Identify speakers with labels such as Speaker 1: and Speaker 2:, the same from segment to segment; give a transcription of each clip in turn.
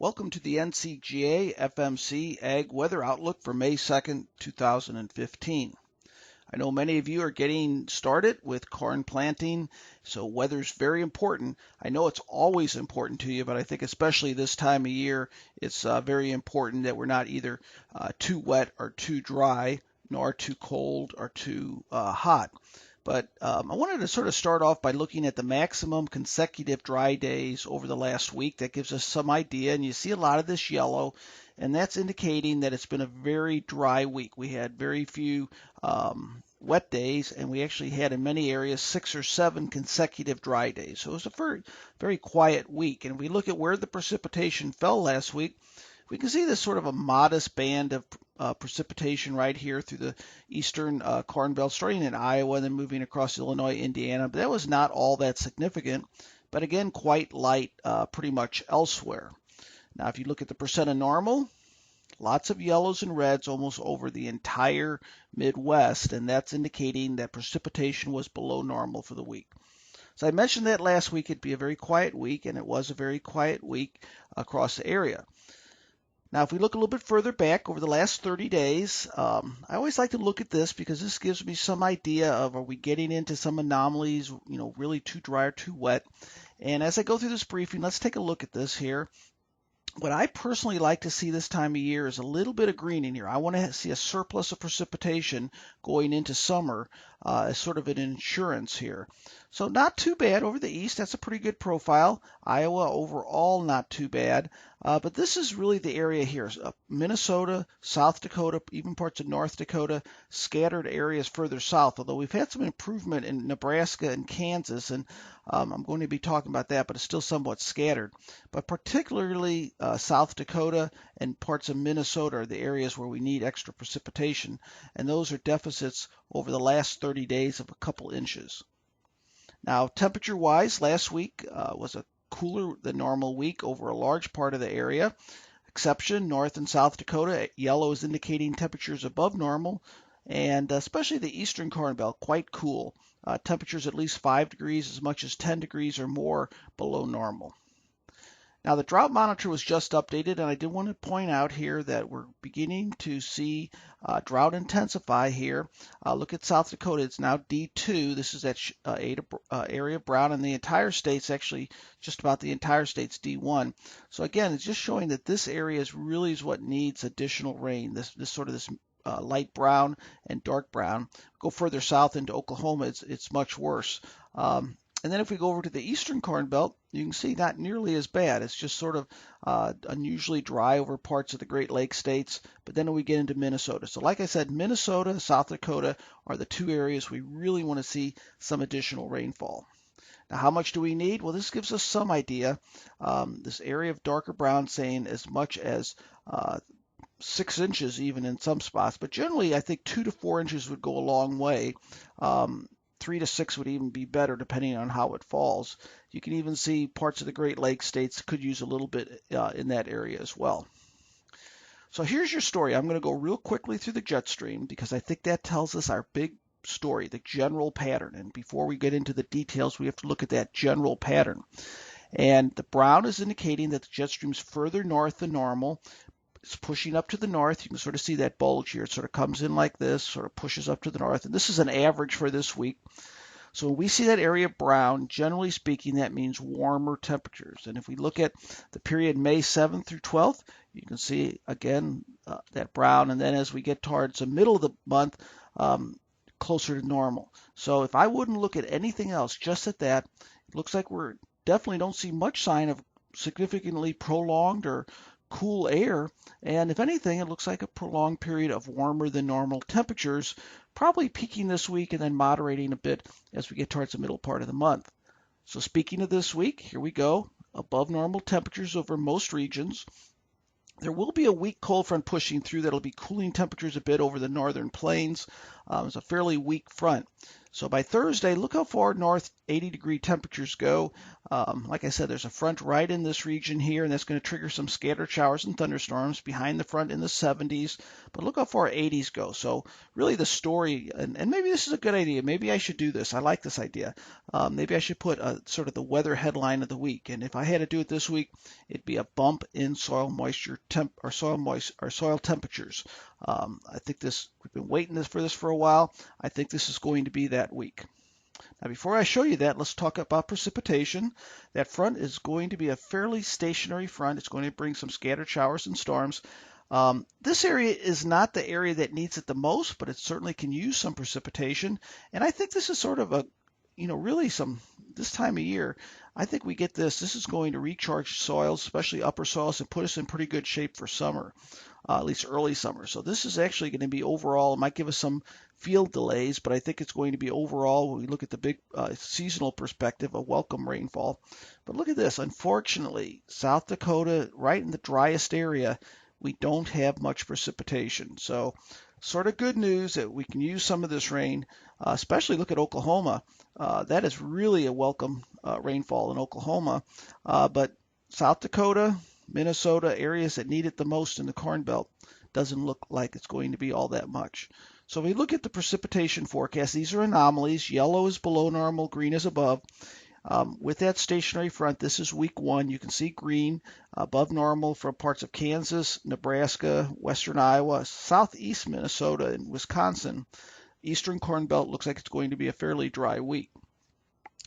Speaker 1: Welcome to the NCGA FMC Ag Weather Outlook for May 2nd, 2015. I know many of you are getting started with corn planting, so weather's very important. I know it's always important to you, but I think especially this time of year, it's very important that we're not either too wet or too dry, nor too cold or too hot. But I wanted to sort of start off by looking at the maximum consecutive dry days over the last week. That gives us some idea, and you see a lot of this yellow, and that's indicating that it's been a very dry week. We had very few wet days, and we actually had in many areas 6 or 7 consecutive dry days. So it was a very, very quiet week. And if we look at where the precipitation fell last week, we can see this sort of a modest band of precipitation right here through the eastern Corn Belt, starting in Iowa and then moving across Illinois, Indiana. But that was not all that significant, but again, quite light pretty much elsewhere. Now, if you look at the percent of normal, lots of yellows and reds almost over the entire Midwest, and that's indicating that precipitation was below normal for the week. So I mentioned that last week it'd be a very quiet week, and it was a very quiet week across the area. Now, if we look a little bit further back over the last 30 days, I always like to look at this because this gives me some idea of, are we getting into some anomalies, really too dry or too wet. And as I go through this briefing, let's take a look at this here. What I personally like to see this time of year is a little bit of green in here. I want to see a surplus of precipitation going into summer as sort of an insurance here. So not too bad over the east. That's a pretty good profile. Iowa overall not too bad. But this is really the area here. Minnesota, South Dakota, even parts of North Dakota, scattered areas further south, although we've had some improvement in Nebraska and Kansas, and I'm going to be talking about that, but it's still somewhat scattered. But particularly South Dakota and parts of Minnesota are the areas where we need extra precipitation, and those are deficits over the last 30 days of a couple inches. Now, temperature-wise, last week was a cooler than normal week over a large part of the area. Exception, North and South Dakota, yellow is indicating temperatures above normal, and especially the eastern Corn Belt, quite cool. Temperatures at least 5 degrees, as much as 10 degrees or more below normal. Now, the drought monitor was just updated, and I did want to point out here that we're beginning to see drought intensify here. Look at South Dakota. It's now D2. This is that area of brown, and the entire state's actually just about the entire state's D1. So again, it's just showing that this area is really what needs additional rain. This light brown and dark brown. Go further south into Oklahoma, it's much worse. And then if we go over to the eastern Corn Belt, you can see not nearly as bad. It's just sort of unusually dry over parts of the Great Lakes states. But then we get into Minnesota. So like I said, Minnesota, South Dakota are the two areas we really want to see some additional rainfall. Now, how much do we need? Well, this gives us some idea. This area of darker brown saying as much as 6 inches even in some spots. But generally, I think 2 to 4 inches would go a long way. 3 to 6 would even be better depending on how it falls. You can even see parts of the Great Lakes states could use a little bit in that area as well. So here's your story. I'm going to go real quickly through the jet stream because I think that tells us our big story, the general pattern. And before we get into the details, we have to look at that general pattern. And the brown is indicating that the jet stream is further north than normal. It's pushing up to the north. You can sort of see that bulge here. It sort of comes in like this, sort of pushes up to the north. And this is an average for this week. So when we see that area brown, generally speaking, that means warmer temperatures. And if we look at the period May 7th through 12th, you can see, again, that brown. And then as we get towards the middle of the month, closer to normal. So if I wouldn't look at anything else, just at that, it looks like we're definitely don't see much sign of significantly prolonged or cool air, and if anything, it looks like a prolonged period of warmer than normal temperatures, probably peaking this week and then moderating a bit as we get towards the middle part of the month. So speaking of this week, here we go, above normal temperatures over most regions. There will be a weak cold front pushing through that'll be cooling temperatures a bit over the northern plains. It's a fairly weak front. So by Thursday, look how far north 80-degree temperatures go. Like I said, there's a front right in this region here, and that's going to trigger some scattered showers and thunderstorms. Behind the front in the 70s, but look how far 80s go. So really the story, and maybe this is a good idea. Maybe I should do this. I like this idea. Maybe I should put sort of the weather headline of the week. And if I had to do it this week, it'd be a bump in soil moisture soil temperatures. I think we've been waiting for this for a while. I think this is going to be that week. Now, before I show you that, let's talk about precipitation. That front is going to be a fairly stationary front. It's going to bring some scattered showers and storms. This area is not the area that needs it the most, but it certainly can use some precipitation. And I think this is sort of really this time of year, I think we get this. This is going to recharge soils, especially upper soils, and put us in pretty good shape for summer, at least early summer. So this is actually going to be overall, it might give us some field delays, but I think it's going to be overall, when we look at the big seasonal perspective, a welcome rainfall. But look at this. Unfortunately, South Dakota, right in the driest area, we don't have much precipitation. So sort of good news that we can use some of this rain, especially look at Oklahoma. That is really a welcome rainfall in Oklahoma. But South Dakota, Minnesota, areas that need it the most in the Corn Belt, doesn't look like it's going to be all that much. So we look at the precipitation forecast. These are anomalies. Yellow is below normal, green is above. With that stationary front, this is week 1. You can see green above normal for parts of Kansas, Nebraska, western Iowa, southeast Minnesota, and Wisconsin. Eastern Corn Belt looks like it's going to be a fairly dry week.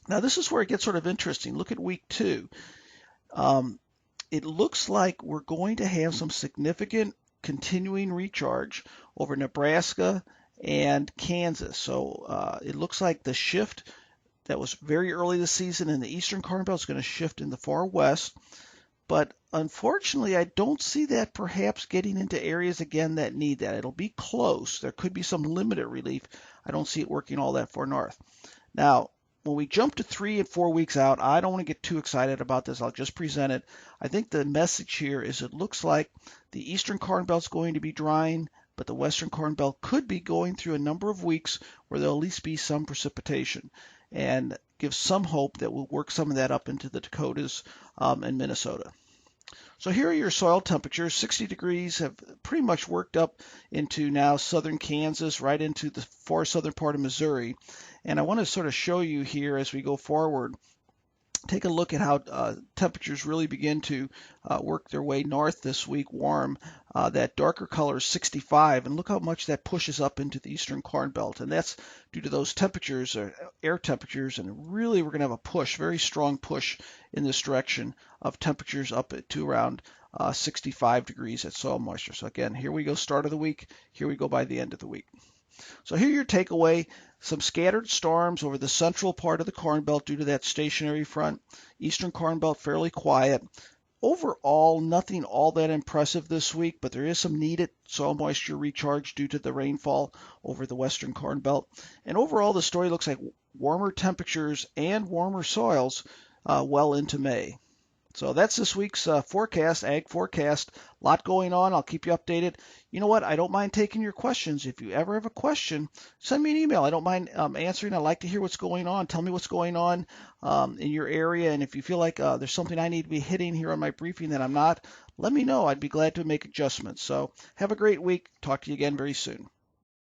Speaker 1: Now, this is where it gets sort of interesting. Look at week 2. It looks like we're going to have some significant continuing recharge over Nebraska and Kansas. So it looks like the shift that was very early this season in the Eastern Corn Belt is going to shift in the far west. But unfortunately, I don't see that perhaps getting into areas again that need that. It'll be close. There could be some limited relief. I don't see it working all that far north. Now, when we jump to 3 and 4 weeks out, I don't want to get too excited about this. I'll just present it. I think the message here is it looks like the Eastern Corn Belt is going to be drying, but the Western Corn Belt could be going through a number of weeks where there'll at least be some precipitation, and give some hope that we'll work some of that up into the Dakotas and Minnesota. So here are your soil temperatures. 60 degrees have pretty much worked up into now southern Kansas, right into the far southern part of Missouri. And I want to sort of show you here as we go forward. Take a look at how temperatures really begin to work their way north this week, warm. That darker color is 65, and look how much that pushes up into the Eastern Corn Belt. And that's due to those temperatures, air temperatures, and really we're going to have a push, very strong push in this direction of temperatures up to around 65 degrees at soil moisture. So again, here we go, start of the week. Here we go by the end of the week. So here your takeaway, some scattered storms over the central part of the Corn Belt due to that stationary front. Eastern Corn Belt fairly quiet. Overall, nothing all that impressive this week, but there is some needed soil moisture recharge due to the rainfall over the Western Corn Belt. And overall, the story looks like warmer temperatures and warmer soils well into May. So that's this week's forecast, ag forecast. A lot going on. I'll keep you updated. You know what? I don't mind taking your questions. If you ever have a question, send me an email. I don't mind answering. I like to hear what's going on. Tell me what's going on in your area. And if you feel like there's something I need to be hitting here on my briefing that I'm not, let me know. I'd be glad to make adjustments. So have a great week. Talk to you again very soon.